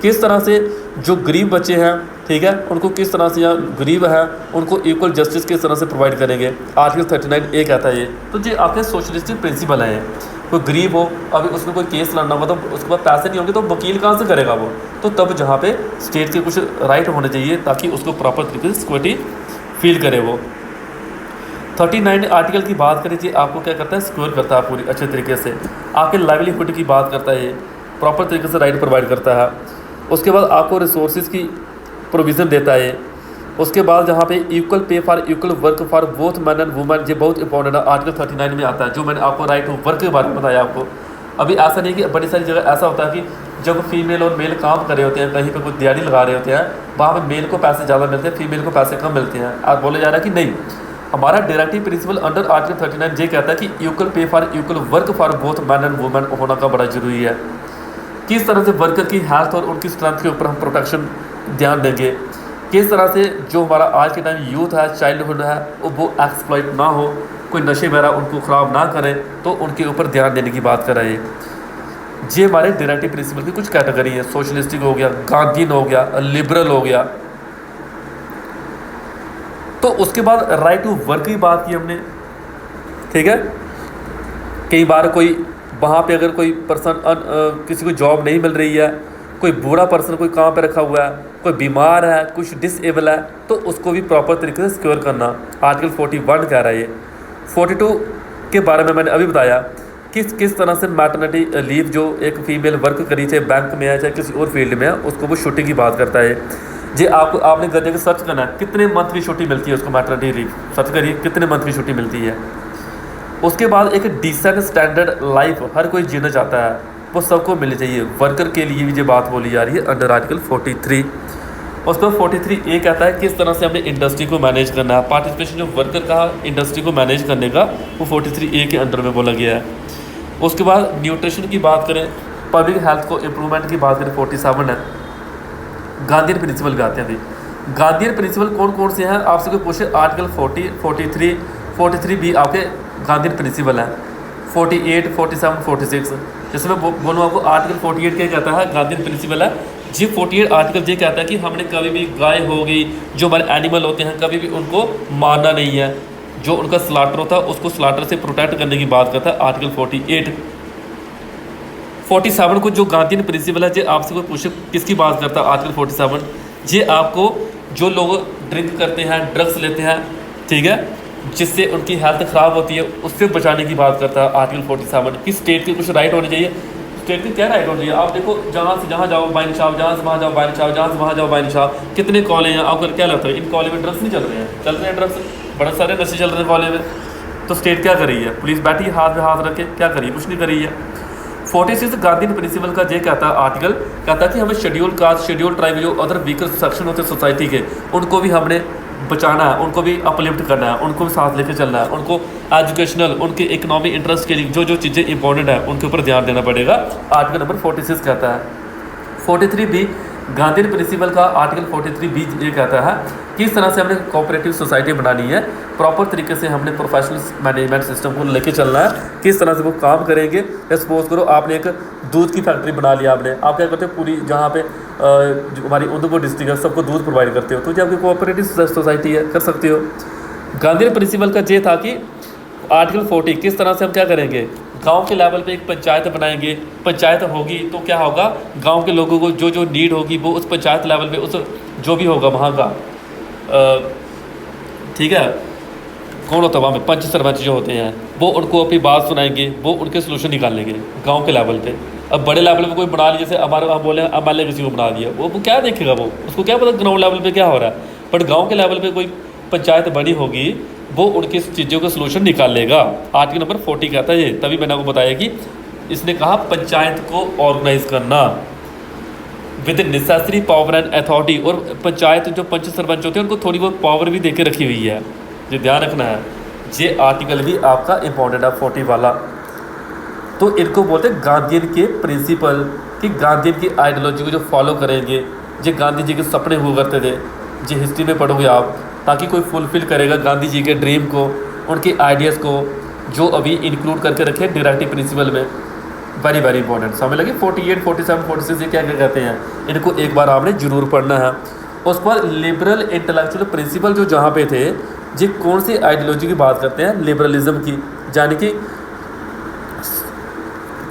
किस तरह से जो गरीब बच्चे हैं, ठीक है, उनको किस तरह से, या गरीब है उनको इक्वल जस्टिस किस तरह से प्रोवाइड करेंगे, आर्टिकल 39A कहता है ये। तो ये आपके सोशलिस्टिक प्रिंसिपल हैं। कोई गरीब हो, अभी उसमें कोई केस लड़ना होगा तो उसके पास पैसे नहीं होंगे तो वकील कहाँ से करेगा वो, तो तब जहाँ पे स्टेट के कुछ राइट होने चाहिए ताकि उसको प्रॉपर तरीके से सिक्योरिटी फील करे वो। 39 आर्टिकल की बात करें जी, आपको क्या करता है, सिक्योर करता है पूरी अच्छे तरीके से, आपके लाइवलीहुड की बात करता है ये, प्रॉपर तरीके से राइट प्रोवाइड करता है। उसके बाद आपको रिसोर्सेज की प्रोविज़न देता है। उसके बाद जहाँ पे equal pay for equal work for both man and women, ये बहुत इंपॉर्टेंट है, आर्टिकल 39 में आता है, जो मैंने आपको राइट टू वर्क के बारे में बताया आपको। अभी ऐसा नहीं कि बड़ी सारी जगह ऐसा होता है कि जब फीमेल और मेल काम कर रहे होते हैं, कहीं पे कोई दिहाड़ी लगा रहे होते हैं, वहाँ पे मेल को पैसे ज़्यादा मिलते हैं, फीमेल को पैसे कम मिलते हैं। आज बोले जा रहा है कि नहीं, हमारा डायरेक्टिव प्रिंसिपल अंडर आर्टिकल 39 ये कहता है कि equal pay for equal work for both man and women होना का बड़ा ज़रूरी है। किस तरह से वर्कर की हेल्थ और उनकी स्ट्रेंथ के ऊपर हम प्रोटेक्शन ध्यान देंगे, किस तरह से जो हमारा आज के टाइम यूथ है, चाइल्डहुड है, वो एक्सप्लॉइट ना हो, कोई नशे वगैरह उनको ख़राब ना करें, तो उनके ऊपर ध्यान देने की बात कर रहे हैं। ये हमारे डायरेक्टिव प्रिंसिपल की कुछ कैटेगरी है। सोशलिस्टिक हो गया, गांधीन हो गया, लिबरल हो गया। तो उसके बाद राइट टू वर्क की बात की हमने, ठीक है। कई बार कोई वहाँ पे अगर कोई पर्सन किसी को जॉब नहीं मिल रही है, कोई बूढ़ा पर्सन कोई काम पे रखा हुआ है, कोई बीमार है, कुछ डिसेबल है, तो उसको भी प्रॉपर तरीके से सिक्योर करना आर्टिकल 41 कह रहा है ये। 42 के बारे में मैंने अभी बताया किस तरह से मैटरनिटी लीव जो एक फीमेल वर्क करी, चाहे बैंक में है चाहे किसी और फील्ड में है, उसको वो छुट्टी की बात करता है। जी आपने घर जाकर सर्च करना है कितने मंथ की छुट्टी मिलती है उसको, मैटरनिटी लीव सर्च करिए कितने मंथ की छुट्टी मिलती है। उसके बाद एक डिसेंट स्टैंडर्ड लाइफ हर कोई जीना चाहता है, वो सबको मिलनी चाहिए, वर्कर के लिए भी ये बात बोली जा रही है अंडर आर्टिकल 43। उसके बाद 43A कहता है किस तरह से हमने इंडस्ट्री को मैनेज करना है। पार्टिसिपेशन जो वर्कर का इंडस्ट्री को मैनेज करने का, वो 43A के अंडर में बोला गया है। उसके बाद न्यूट्रिशन की बात करें, पब्लिक हेल्थ को इम्प्रूवमेंट की बात करें, 47 है। गांधीयन प्रिंसिपल भी आते हैं। अभी गांधीयन प्रिंसिपल कौन कौन से हैं, आपसे कोई पूछे, आर्टिकल 40, 43, 43B आपके गांधीयन प्रिंसिपल हैं। 48, 47, 46, जैसे मैं बोलूँ आपको आर्टिकल 48 क्या कहता है, गांधीयन प्रिंसिपल है जी। 48 आर्टिकल ये कहता है कि हमने कभी भी गाय हो गई, जो हमारे एनिमल होते हैं, कभी भी उनको मारना नहीं है, जो उनका स्लाटर होता है उसको स्लाटर से प्रोटेक्ट करने की बात करता है आर्टिकल 48। 47 को जो गांधीयन प्रिंसिपल है, ये आपसे कोई पूछे किसकी बात करता है, आर्टिकल 47 ये आपको जो लोग ड्रिंक करते हैं, ड्रग्स लेते हैं, ठीक है, जिससे उनकी हेल्थ ख़राब होती है, उससे बचाने की बात करता है आर्टिकल 47 कि स्टेट के कुछ राइट होने चाहिए। स्टेट की क्या राइट होनी चाहिए, आप देखो जहाँ से जहाँ जाओ बाइन शॉप, जहाँ से वहाँ जाओ बाइन शॉप, जहाँ से वहाँ जाओ बाइन शॉप, कितने कॉलेज हैं, आपको क्या लगता है इन कॉलेज में ड्रग्स नहीं चल रहे हैं? चल रहे हैं ड्रग्स, बड़े सारे नशे चल रहे हैं कॉलेज में। तो स्टेट क्या कर रही है, पुलिस बैठी है हाथ में हाथ रख के, क्या करी, कुछ नहीं कर रही है। 46 गांधीयन प्रिंसिपल का ये कहता है आर्टिकल, कहता है कि हमें शेड्यूल कास्ट, शेड्यूल ट्राइब, जो अदर वीकर सेक्शन होते हैं सोसाइटी के, उनको भी हमने बचाना है, उनको भी अपलिफ्ट करना है, उनको भी साथ लेकर चलना है, उनको एजुकेशनल, उनके इकोनॉमिक इंटरेस्ट के लिए जो जो चीज़ें इंपॉर्टेंट है उनके ऊपर ध्यान देना पड़ेगा, आर्टिकल नंबर 46 कहता है। 43B गांधीयन प्रिंसिपल का आर्टिकल 43B ये कहता है किस तरह से हमने कोऑपरेटिव सोसाइटी बनानी है, प्रॉपर तरीके से हमने प्रोफेशनल मैनेजमेंट सिस्टम को लेके चलना है, किस तरह से वो काम करेंगे। सपोज करो आपने एक दूध की फैक्ट्री बना लिया, आपने, आप क्या करते हो, पूरी जहाँ पे जो हमारी उधमपुर डिस्ट्रिक्ट है सबको दूध प्रोवाइड करते हो, तो जो आपकी कोऑपरेटिव सोसाइटी है कर सकते हो। गांधीयन प्रिंसिपल का ये था कि आर्टिकल 40 किस तरह से हम क्या करेंगे, गांव के लेवल पे एक पंचायत बनाएंगे, पंचायत होगी तो क्या होगा, गांव के लोगों को जो जो नीड होगी वो उस पंचायत लेवल पे उस जो भी होगा वहाँ का, ठीक है, कौन होता है वहाँ पे, पंच सरपंच जो होते हैं, वो उनको अपनी बात सुनाएंगे, वो उनके सोल्यूशन निकालेंगे गांव के लेवल पे। अब बड़े लेवल पे कोई बना लिया, जैसे हमारे हम बोले MLA किसी को बना दिया, वो क्या देखेगा, वो उसको क्या पता ग्राउंड लेवल पे क्या हो रहा है, बट गाँव के लेवल पर कोई पंचायत बनी होगी वो उनकी चीज़ों का सोल्यूशन निकाल लेगा। आर्टिकल नंबर 40 कहता है ये, तभी मैंने आपको बताया कि इसने कहा पंचायत को ऑर्गेनाइज करना with necessary power and authority, और पंचायत जो पंच सरपंच होते हैं उनको थोड़ी बहुत पावर भी देके रखी हुई है, ये ध्यान रखना है। ये आर्टिकल भी आपका इंपॉर्टेंट है 40 वाला। तो इनको बोलते हैं गांधीयन के प्रिंसिपल, कि गांधीयन की आइडियोलॉजी को जो फॉलो करेंगे, जो गांधी जी के सपने हुआ करते थे, जो हिस्ट्री में पढ़ोगे आप, ताकि कोई फुलफ़िल करेगा गांधी जी के ड्रीम को, उनके आइडियाज़ को, जो अभी इंक्लूड करके रखे डायरेक्टिव प्रिंसिपल में। Very very important. समझ लगे 48, 47, 46 ये क्या क्या कहते हैं, इनको एक बार आपने जरूर पढ़ना है। उसके बाद लिबरल इंटेलेक्चुअल प्रिंसिपल जो जहाँ पे थे, जी कौन सी आइडियोलॉजी की बात करते हैं, लिबरलिज्म की, यानी कि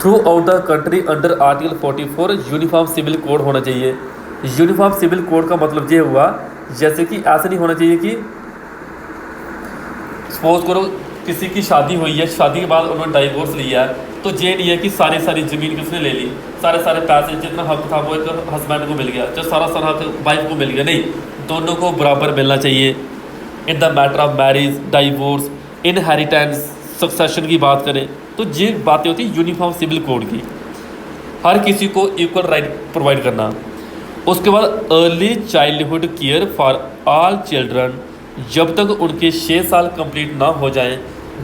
throughout the country under article 44 uniform civil code होना चाहिए। यूनिफॉर्म सिविल कोड का मतलब ये हुआ, जैसे कि ऐसा नहीं होना चाहिए कि सपोज करो किसी की शादी हुई है, शादी के बाद उन्होंने डाइवोर्स लिया है, तो ये नहीं है कि सारी सारी ज़मीन किसने ले ली, सारे सारे पैसे जितना हक था वो एक हस्बैंड को मिल गया, जो सारा सारा हक वाइफ को मिल गया। नहीं, दोनों को बराबर मिलना चाहिए। In the matter of marriage, divorce, inheritance, succession की बात करें तो ये बातें होती हैं यूनिफॉर्म सिविल कोड की, हर किसी को इक्वल राइट प्रोवाइड करना। उसके बाद early childhood care for all children, जब तक उनके 6 साल कंप्लीट ना हो जाएं,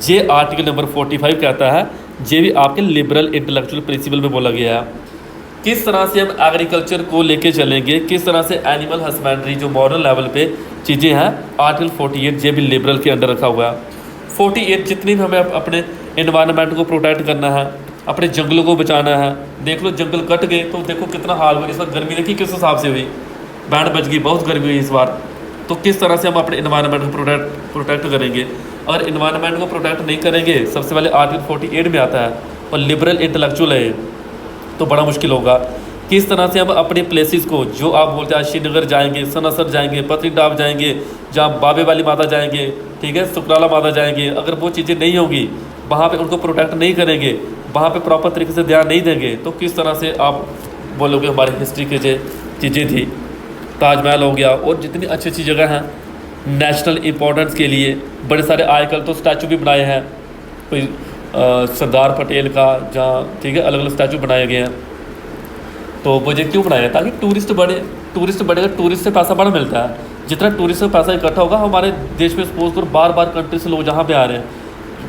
ये आर्टिकल नंबर 45 कहता है। ये भी आपके लिबरल इंटेलेक्चुअल प्रिंसिपल में बोला गया है। किस तरह से हम एग्रीकल्चर को लेके चलेंगे, किस तरह से एनिमल हस्बेंड्री जो मॉरल लेवल पे चीज़ें हैं, आर्टिकल 48 ये भी लिबरल के अंडर रखा हुआ है। 48 जितनी भी हमें अपने इन्वायरमेंट को प्रोटेक्ट करना है, अपने जंगलों को बचाना है। देख लो जंगल कट गए तो देखो कितना हाल हुआ। इस बार गर्मी देखी किस हिसाब से हुई, बैंड बज गई, बहुत गर्मी हुई इस बार। तो किस तरह से हम अपने इन्वायरमेंट को प्रोटेक्ट करेंगे। अगर इन्वायरमेंट को प्रोटेक्ट नहीं करेंगे, सबसे पहले आर्टिकल 48 में आता है और लिबरल इंटेलेक्चुअल है, तो बड़ा मुश्किल होगा। किस तरह से हम अपने प्लेसेस को, जो आप बोलते हैं श्रीनगर जाएंगे, सनासर जाएंगे, पत्नीटॉप जाएंगे, जहाँ बाबे वाली माता जाएंगे, ठीक है, सुकराला माता जाएंगे, अगर वो चीज़ें नहीं होंगी, वहाँ पे उनको प्रोटेक्ट नहीं करेंगे, वहाँ पे प्रॉपर तरीके से ध्यान नहीं देंगे, तो किस तरह से आप बोलोगे हमारी हिस्ट्री की जो चीज़ें थी, ताजमहल हो गया और जितनी अच्छी अच्छी जगह हैं नेशनल इम्पोर्टेंस के लिए, बड़े सारे आजकल तो स्टैचू भी बनाए हैं, कोई सरदार पटेल का, जहाँ ठीक है अलग अलग स्टैचू बनाए गए हैं। तो वो ये क्यों बनाया है, ताकि टूरिस्ट बढ़ेगा, टूरिस्ट से पैसा बड़ा मिलता है। जितना टूरिस्ट से पैसा इकट्ठा होगा, हमारे देश में सपोज कर बार बार कंट्री से लोग जहाँ पे आ रहे हैं,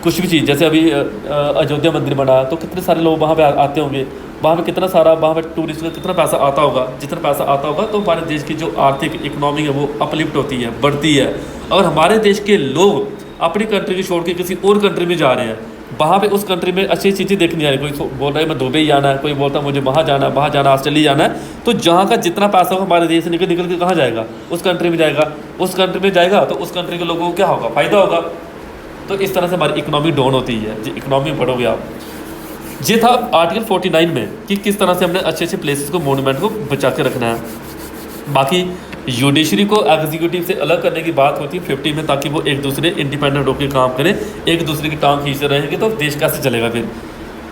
कुछ भी चीज़, जैसे अभी अयोध्या मंदिर बना तो कितने सारे लोग वहाँ पे आते होंगे, वहाँ पे कितना सारा वहाँ पे टूरिस्ट का कितना पैसा आता होगा। जितना पैसा आता होगा तो हमारे देश की जो आर्थिक इकोनॉमी है वो अपलिफ्ट होती है, बढ़ती है। अगर हमारे देश के लोग अपनी कंट्री को छोड़ के किसी और कंट्री में जा रहे हैं, वहाँ पे उस कंट्री में अच्छी चीज़ें देखनी आ रही है, कोई बोल रहा है मैं दुबई जाना है, कोई बोलता है मुझे वहाँ जाना है, वहाँ जाना, ऑस्ट्रेलिया जाना है, तो जहाँ का जितना पैसा होगा हमारे देश से निकल के कहाँ जाएगा, उस कंट्री में जाएगा। उस कंट्री में जाएगा तो उस कंट्री के लोगों को क्या होगा, फ़ायदा होगा। तो इस तरह से हमारी इकोनॉमी डाउन होती है। जी इकोनॉमी में पढ़ोगे आप। ये था आर्टिकल 49 में कि किस तरह से हमने अच्छे अच्छे प्लेसेस को, मोनूमेंट को बचा के रखना है। बाकी जुडिशरी को एग्जीक्यूटिव से अलग करने की बात होती है 50 में, ताकि वो एक दूसरे इंडिपेंडेंट होकर काम करें, एक दूसरे की टांग खींचते रहेंगे तो देश कैसे चलेगा फिर।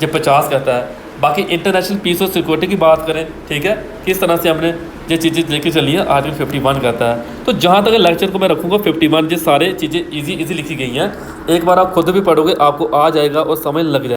जब 50 कहता है। बाकी इंटरनेशनल पीस और सिक्योरिटी की बात करें, ठीक है, किस तरह से हमने ये चीज़ें लेके चली है, आर्टिकल 51 कहता है। तो जहाँ तक लेक्चर को मैं रखूँगा 51, ये सारे चीज़ें ईजी लिखी गई हैं। एक बार आप खुद भी पढ़ोगे आपको आ जाएगा और समझ लग जाएगा।